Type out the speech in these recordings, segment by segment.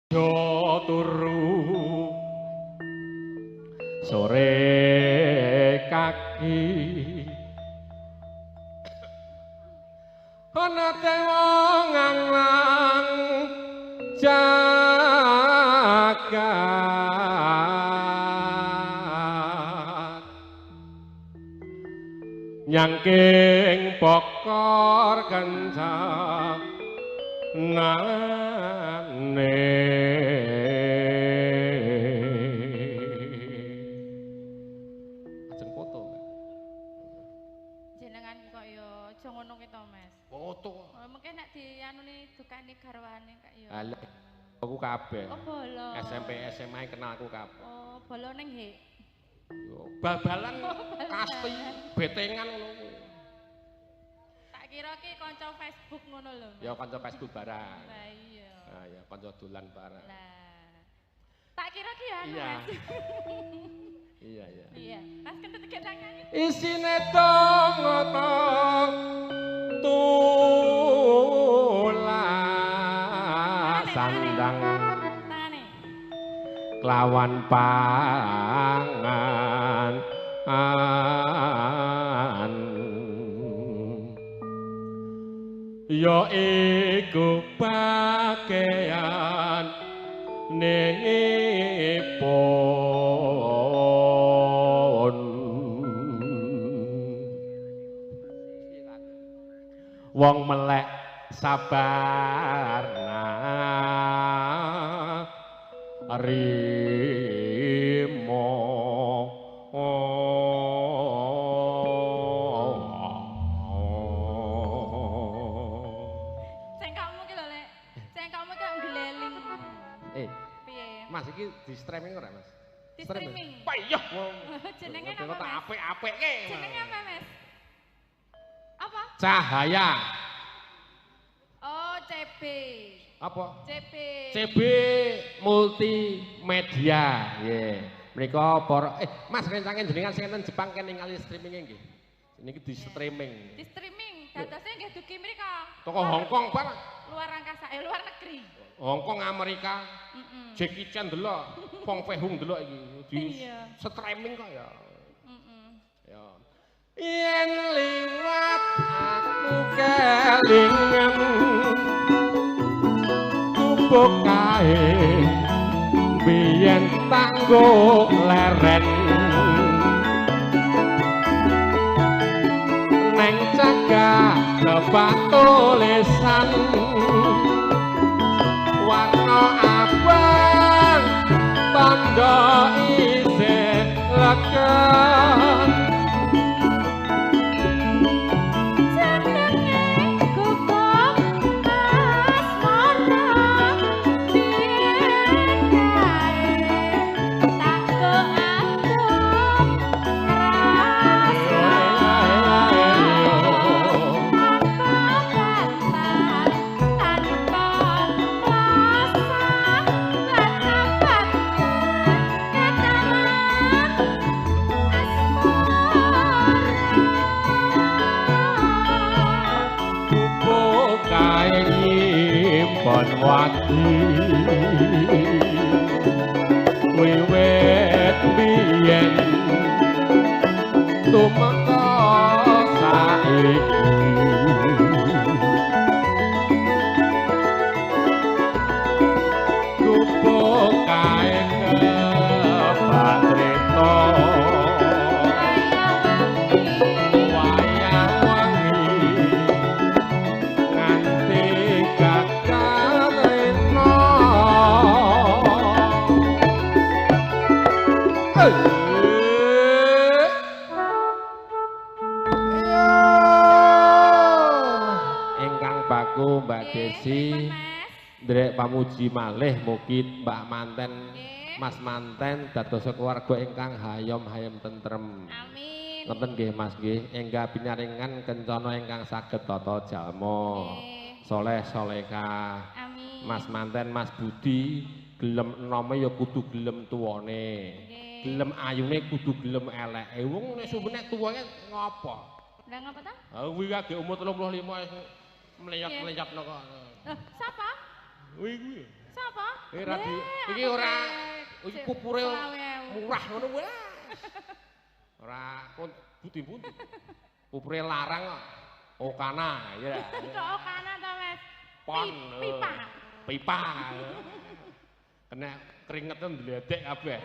Yo turu sore kaki ana wong ngang jagat nyangking pokor kencang nane ajeng foto jenengan kok yo aja ngono ki to Mas foto mungkin nek dianuni dukane garwane kak yo ala aku kabeh oh bolo SMP SMA kenal aku kabeh oh bolo ning he bal-balan kasti betengan ngono kira ki kanca Facebook ngono lho. Ya kanca Facebook barang. Lah iya. Nah ya kanca dolan barang. Lah. Tak kira ki ya. Iya. Iya iya. Iya. Pas kentut gek tangan. Isine tong-tong tulah sandang. Tangane. Kelawan pangan ya iku pakaian nipun wong melek sabarna rimo Mas iki di streaming ora Mas? Di streaming. Payah. Jenenge apa? Tak apik-apike. Jenenge apa Mas? Apa? Cahaya. Oh, CB. Apa? CB. CB Multimedia. Nggih. Mriko para Mas rencange jenengan sing enten Jepang ken ningali streaming nggih. Niki di streaming. Di streaming. Dadosnya nggih dugi mriko. Toko Hongkong barang. Luar angkasa, luar negeri. Hongkong Amerika. Jackie Chan delok, Fong Fei Hung delok iki di streaming kok ya. Ya. Yen liwat aku kelingan kubuk kae biyen tanggo leren neng jaga kebak tulisan warna abang tanda isih leken jenenge gugum asmara biyen kae tanggo agung nyimpen wati wiwit biyen tumeka saiki kupuk kae kebak trita Mbak Desi ndrek pamuji malih mugi Mbak Manten Mas Manten dados keluarga ingkang hayom-hayom tentrem. Amin. Ngoten nggih Mas nggih, enggah pinyaringan kencana ingkang saged tata jalma. Soleh solehah. Amin. Mas Manten Mas Budi gelem enome ya kudu gelem tuwane. Gelem ayune kudu gelem eleke. Wong nek sumpene tuwane ngopo? Lah ngapa ta? Ha kuwi kage umur 35 mleyot-mleyotno kok. Sapa? Kuwi kuwi. Sapa? Iki ora iki kupure murah ngono wae. Ora pundi-pundi. Kupure larang kok. Okana ya. Kok Okana to, Mas? Pon. Pipa. Pipa. Kena keringet ndledek kabeh.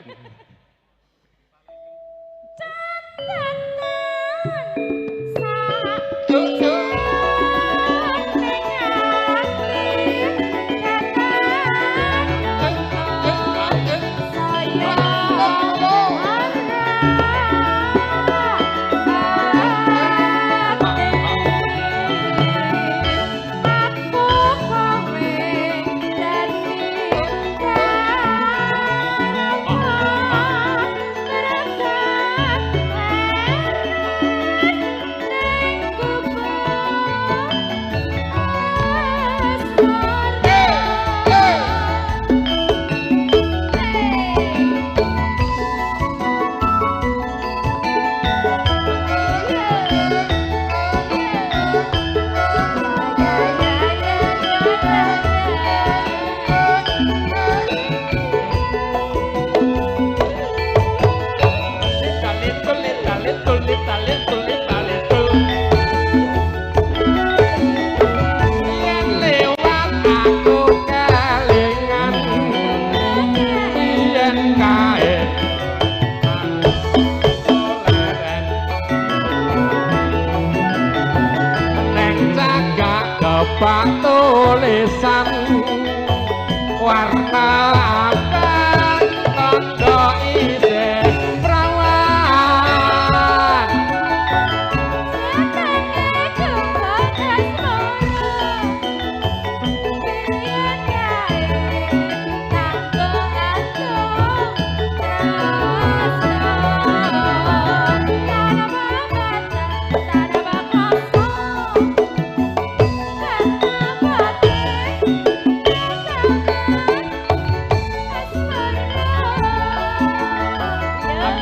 Catatan tulisan warna abang tondo isih prawan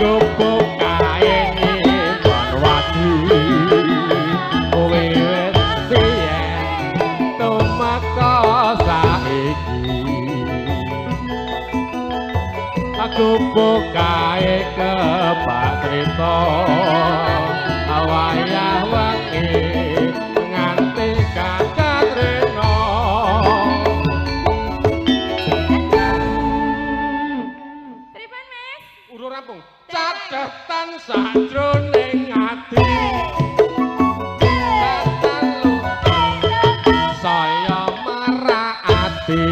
gubuk kae marwati kowe wis biyen tumeka saiki gubuk kae kepatrita awayah wengi nganti kakak rena Pripun, Mas? urung rampung catatan sajroning ati katalu saya marati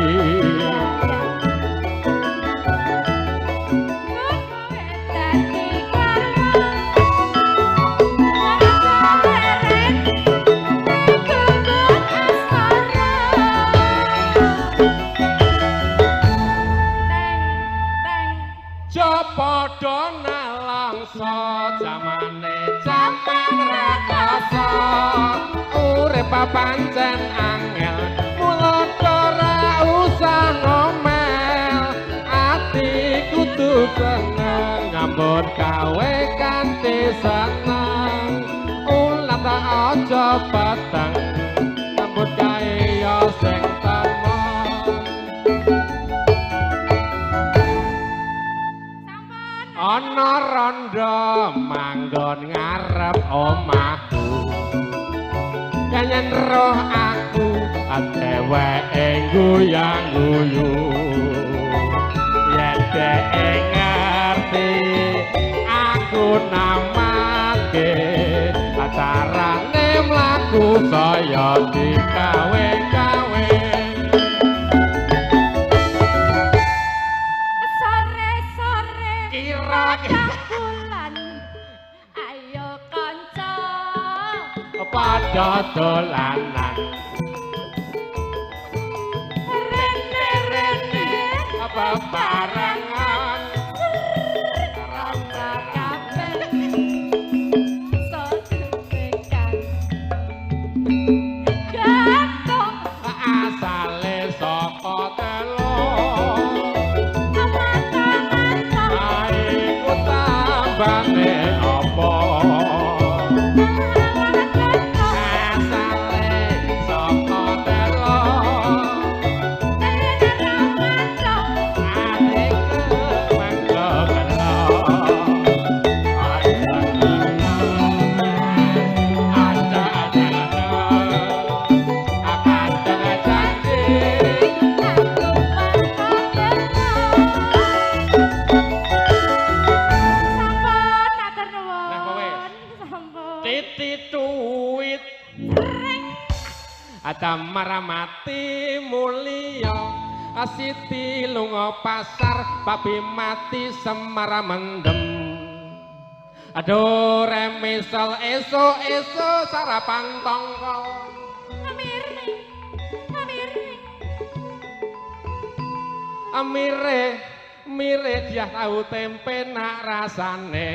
padha nalangsa jamane jaman rakasa urip pancen angel mula ora usah ngomel ati kudu seneng ngambut gawe kanthi seneng ulah tak aja peteng ngambut gawe ya sing ana rondo manggon ngarep omahku yen roh aku dheweke guyang-guyu yen dhek ngerti aku namake acarane mlaku saya digawe-gawe bulan ayo kanca padha dolanan rene apa barengan rasa kabeh sotekan gatung asale saka telo bane apa asale saka telo Damar mati mulya Siti lunga pasar babi mati Semar mendem aduh remisel esuk-esuk sarapan tongkol mire dia tahu tempe nak rasane